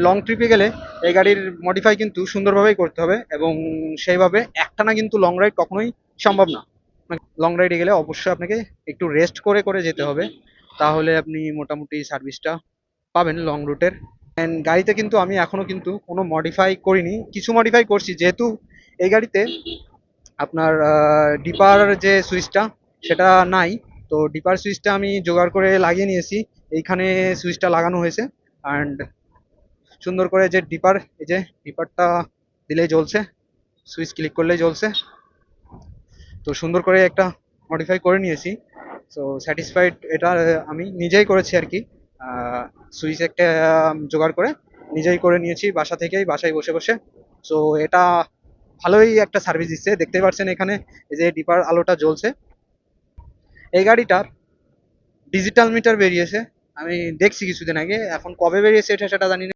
Long ট্রিপে গেলে এই গাড়ির মডিফাই কিন্তু সুন্দরভাবেই করতে হবে, এবং সেইভাবে একটানা কিন্তু লং রাইড কখনোই সম্ভব না। লং রাইডে গেলে অবশ্যই আপনাকে একটু রেস্ট করে করে যেতে হবে, তাহলে আপনি মোটামুটি সার্ভিসটা পাবেন লং রুটের। অ্যান্ড গাড়িতে কিন্তু আমি এখনো কিন্তু কোনো মডিফাই করিনি, কিছু মডিফাই করছি যেহেতু এই গাড়িতে আপনার ডিপার যে সুইচটা সেটা নাই। তো ডিপার সুইচটা আমি জোগাড় করে লাগিয়ে নিয়েছি, এইখানে সুইচটা লাগানো হয়েছে। অ্যান্ড সুন্দর করে যে ডিপার, এই যে ডিপারটা দিলেই জ্বলছে, সুইচ ক্লিক করলেই জ্বলছে। তো সুন্দর করে একটা মডিফাই করে নিয়েছি। সো স্যাটিসফাইড, এটা আমি নিজেই করেছি আর কি। সুইচ একটা জোগাড় করে নিজেই করে নিয়েছি বাসা থেকেই, বাসায় বসে বসে। সো এটা ভালোই একটা সার্ভিস দিচ্ছে, দেখতেই পাচ্ছেন এখানে এই যে ডিপার আলোটা জ্বলছে। এই গাড়িটার ডিজিটাল মিটার বেরিয়েছে, আমি দেখছি কিছুদিন আগে, এখন কবে বেরিয়েছে এটা সেটা জানি না।